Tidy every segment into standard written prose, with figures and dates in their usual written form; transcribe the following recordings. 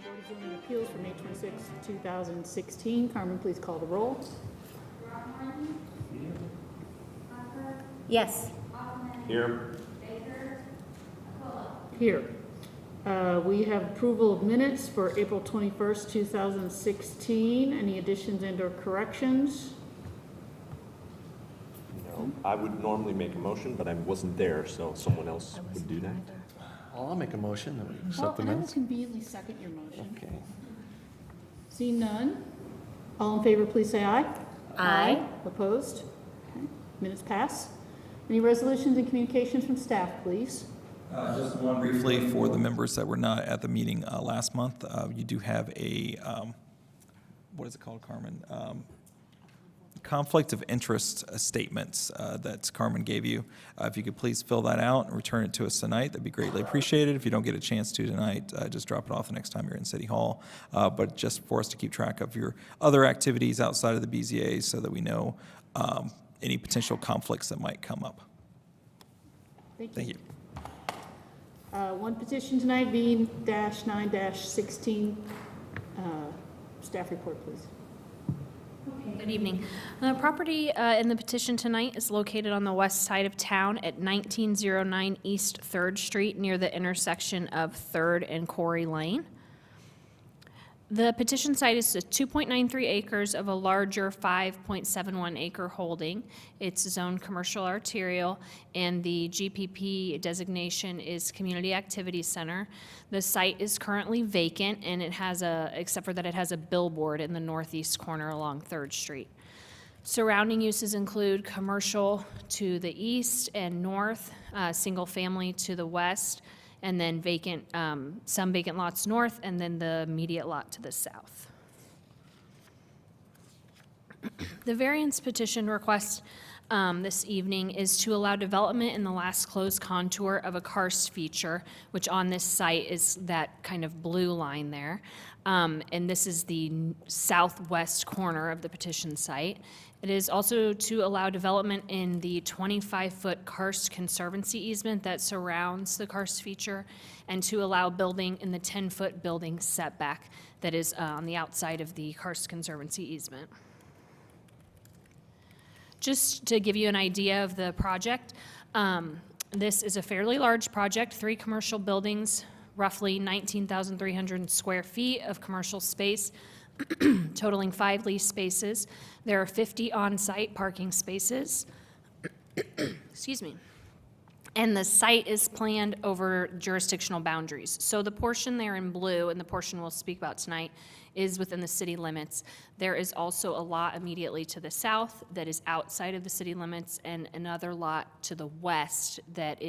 Board of Zoning Appeals for May 26, 2016. Carmen, please call the roll. Yes. Here. Here. We have approval of minutes for April 21st, 2016. Any additions and or corrections? No, I would normally make a motion, but I wasn't there, so someone else would do that. I'll make a motion that we Well, accept the and I will minutes. conveniently second your motion. Okay. Seeing none, all in favor, please say aye. Aye. Opposed? Okay. Minutes pass. Any resolutions and communications from staff, please? Just one briefly for the members that were not at the meeting last month. You do have a, what is it called, Carmen? Conflict of interest statements that Carmen gave you. If you could please fill that out and return it to us tonight, that'd be greatly appreciated. If you don't get a chance to tonight, just drop it off the next time you're in City Hall. But just for us to keep track of your other activities outside of the BZA so that we know any potential conflicts that might come up. Thank you. One petition tonight, V-9-16. Staff report, please. Good evening. The property in the petition tonight is located on the west side of town at 1909 East 3rd Street near the intersection of 3rd and Corey Lane. The petition site is 2.93 acres of a larger 5.71 acre holding. It's zoned commercial arterial, and the GPP designation is Community Activity Center. The site is currently vacant, and it has except for that it has a billboard in the northeast corner along 3rd Street. Surrounding uses include commercial to the east and north, single family to the west, and then vacant, some vacant lots north, and then the immediate lot to the south. The variance petition request this evening is to allow development in the last closed contour of a karst feature, which on this site is that kind of blue line there. And this is the southwest corner of the petition site. It is also to allow development in the 25-foot karst conservancy easement that surrounds the karst feature, and to allow building in the 10-foot building setback that is on the outside of the karst conservancy easement. Just to give you an idea of the project, this is a fairly large project, 3 commercial buildings, roughly 19,300 square feet of commercial space, totaling 5 lease spaces. There are 50 on-site parking spaces. Excuse me. And the site is planned over jurisdictional boundaries. So the portion there in blue, and the portion we'll speak about tonight, is within the city limits. There is also a lot immediately to the south that is outside of the city limits, and another lot to the west that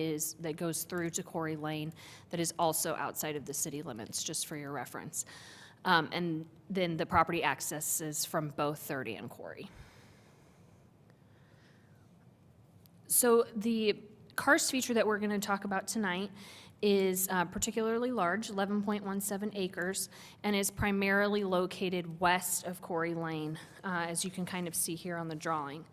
goes through to Corey Lane that is also outside of the city limits, just for your reference. And then the property accesses from both 30 and Corey. So the karst feature that we're going to talk about tonight is particularly large, 11.17 acres, and is primarily located west of Corey Lane, as you can kind of see here on the drawing.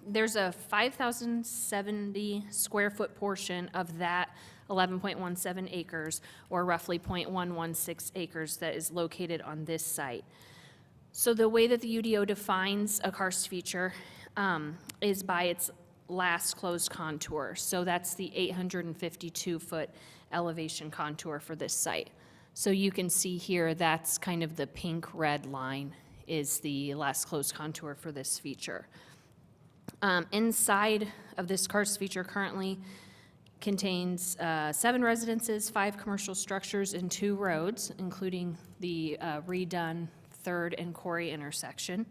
There's a 5,070 square foot portion of that 11.17 acres, or roughly 0.116 acres, that is located on this site. So the way that the UDO defines a karst feature is by its last closed contour. So that's the 852-foot elevation contour for this site. So you can see here, that's kind of the pink-red line is the last closed contour for this feature. Inside of this karst feature currently contains 7 residences, 5 commercial structures, and 2 roads, including the redone 3rd and Corey intersection.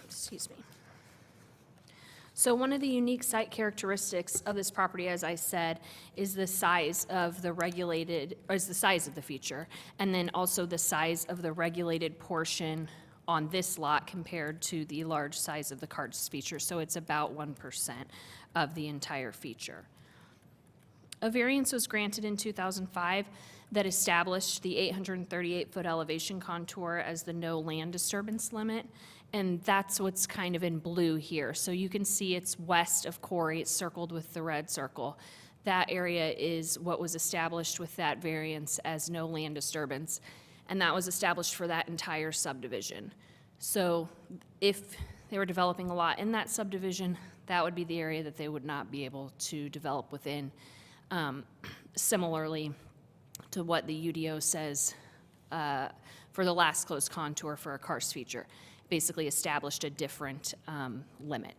Excuse me. So one of the unique site characteristics of this property, as I said, is the size of the feature, and then also the size of the regulated portion on this lot compared to the large size of the karst feature. So it's about 1% of the entire feature. A variance was granted in 2005 that established the 838-foot elevation contour as the no land disturbance limit, and that's what's kind of in blue here. So you can see it's west of Corey, it's circled with the red circle. That area is what was established with that variance as no land disturbance, and that was established for that entire subdivision. So if they were developing a lot in that subdivision, that would be the area that they would not be able to develop within. Similarly to what the UDO says for the last closed contour for a karst feature, basically established a different limit.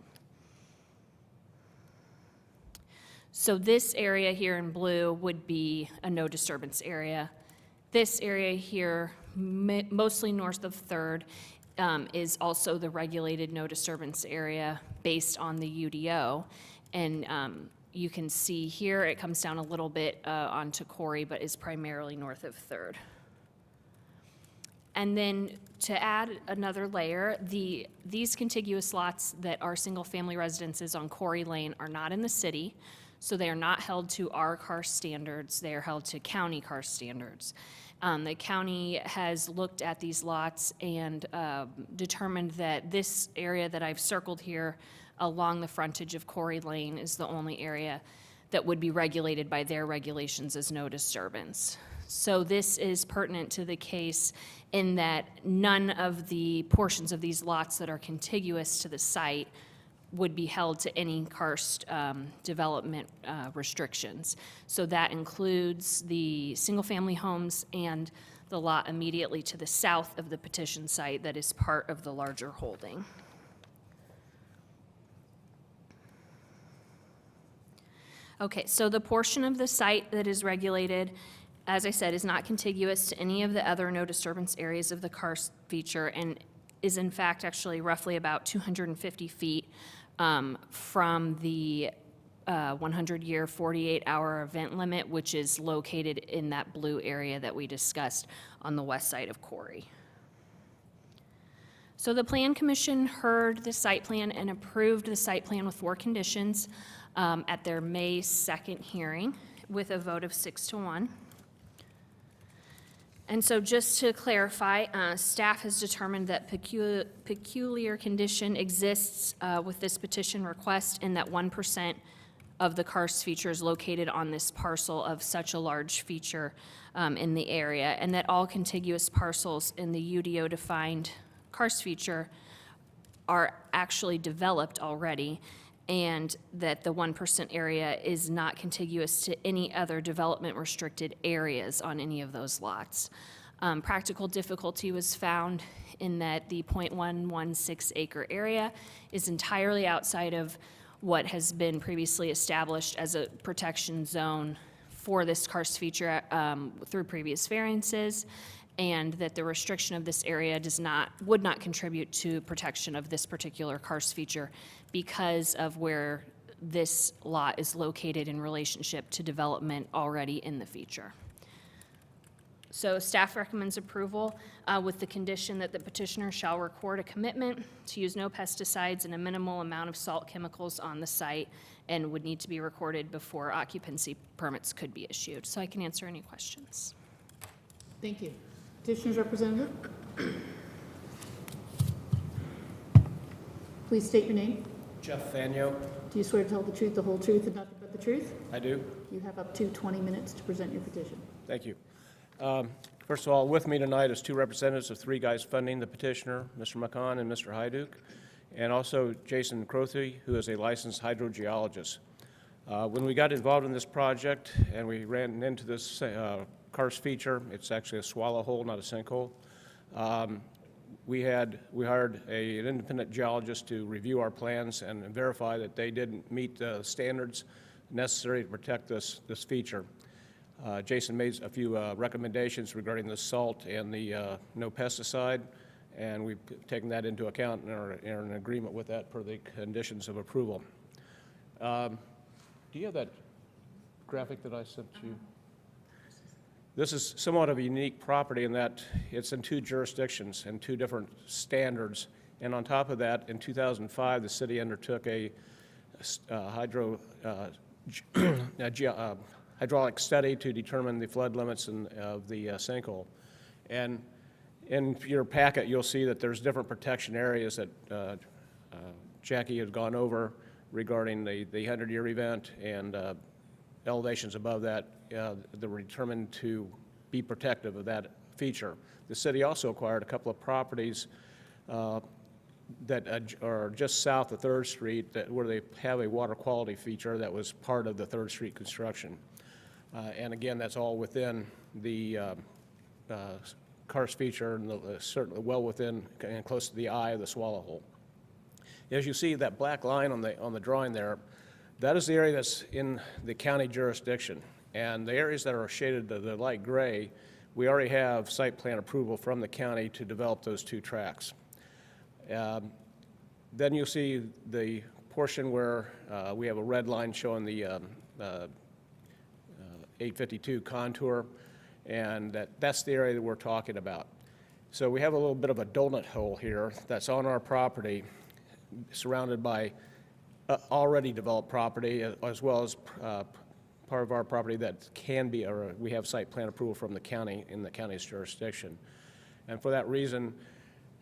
So this area here in blue would be a no disturbance area. This area here, mostly north of 3rd, is also the regulated no disturbance area based on the UDO. And you can see here it comes down a little bit onto Corey, but is primarily north of 3rd. And then to add another layer, these contiguous lots that are single-family residences on Corey Lane are not in the city, so they are not held to our karst standards. They are held to county karst standards. The county has looked at these lots and determined that this area that I've circled here along the frontage of Corey Lane is the only area that would be regulated by their regulations as no disturbance. So this is pertinent to the case in that none of the portions of these lots that are contiguous to the site would be held to any karst development restrictions. So that includes the single-family homes and the lot immediately to the south of the petition site that is part of the larger holding. Okay, so the portion of the site that is regulated, as I said, is not contiguous to any of the other no disturbance areas of the karst feature and is in fact actually roughly about 250 feet from the 100-year, 48-hour event limit, which is located in that blue area that we discussed on the west side of Corey. So the Plan Commission heard the site plan and approved the site plan with 4 conditions at their May 2nd hearing with a vote of 6-1. And so just to clarify, staff has determined that peculiar condition exists with this petition request in that 1% of the karst feature is located on this parcel of such a large feature in the area, and that all contiguous parcels in the UDO defined karst feature are actually developed already, and that the 1% area is not contiguous to any other development restricted areas on any of those lots. Practical difficulty was found in that the 0.116 acre area is entirely outside of what has been previously established as a protection zone for this karst feature through previous variances, and that the restriction of this area would not contribute to protection of this particular karst feature because of where this lot is located in relationship to development already in the feature. So staff recommends approval with the condition that the petitioner shall record a commitment to use no pesticides and a minimal amount of salt chemicals on the site, and would need to be recorded before occupancy permits could be issued. So I can answer any questions. Thank you. Petitioner's representative. Please state your name. Jeff Fanyo. Do you swear to tell the truth, the whole truth, and nothing but the truth? I do. You have up to 20 minutes to present your petition. Thank you. First of all, with me tonight is 2 representatives of 3 guys funding the petitioner, Mr. McCon and Mr. Hyduk, and also Jason Crothy, who is a licensed hydrogeologist. When we got involved in this project and we ran into this karst feature, it's actually a swallow hole, not a sinkhole. We hired an independent geologist to review our plans and verify that they didn't meet the standards necessary to protect this feature. Jason made a few recommendations regarding the salt and the no pesticide, and we've taken that into account and are in agreement with that per the conditions of approval. Do you have that graphic that I sent you? This is somewhat of a unique property in that it's in 2 jurisdictions and 2 different standards. And on top of that, in 2005, the city undertook a hydraulic study to determine the flood limits of the sinkhole. And in your packet, you'll see that there's different protection areas that Jackie has gone over regarding the 100-year event, and elevations above that that were determined to be protective of that feature. The city also acquired a couple of properties that are just south of 3rd Street where they have a water quality feature that was part of the 3rd Street construction. And again, that's all within the karst feature and certainly well within and close to the eye of the swallow hole. As you see that black line on the drawing there, that is the area that's in the county jurisdiction. And the areas that are shaded the light gray, we already have site plan approval from the county to develop those 2 tracks. Then you'll see the portion where we have a red line showing the 852 contour, and that's the area that we're talking about. So we have a little bit of a donut hole here that's on our property, surrounded by already developed property, as well as part of our property that can be, or we have site plan approval from the county in the county's jurisdiction. And for that reason,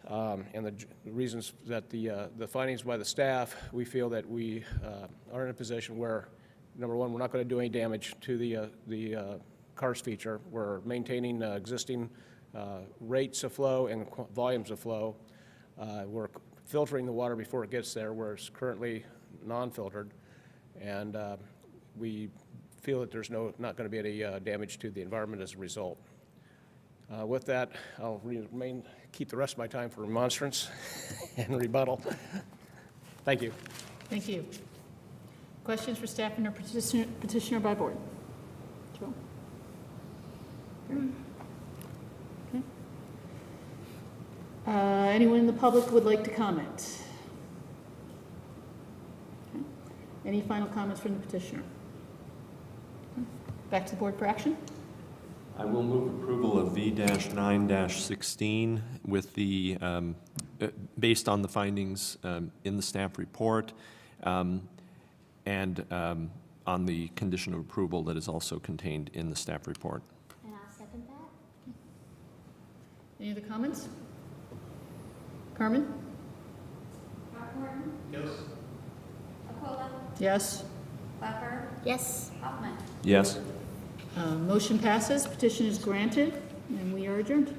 and the reasons that the findings by the staff, we feel that we are in a position where, number one, we're not going to do any damage to the karst feature. We're maintaining existing rates of flow and volumes of flow. We're filtering the water before it gets there, where it's currently non-filtered, and we feel that there's not going to be any damage to the environment as a result. With that, I'll keep the rest of my time for remonstrance and rebuttal. Thank you. Thank you. Questions for staff and or petitioner by board? Joe? Okay. Anyone in the public who would like to comment? Okay. Any final comments from the petitioner? Okay. Back to the board for action. I will move approval of V-9-16 with the, based on the findings in the staff report, and on the condition of approval that is also contained in the staff report. And I'll second that. Any other comments? Carmen? Throckmorton? Yes. Aquila? Yes. Clapper? Yes. Hoffman? Yes. Motion passes, petition is granted, and we are adjourned.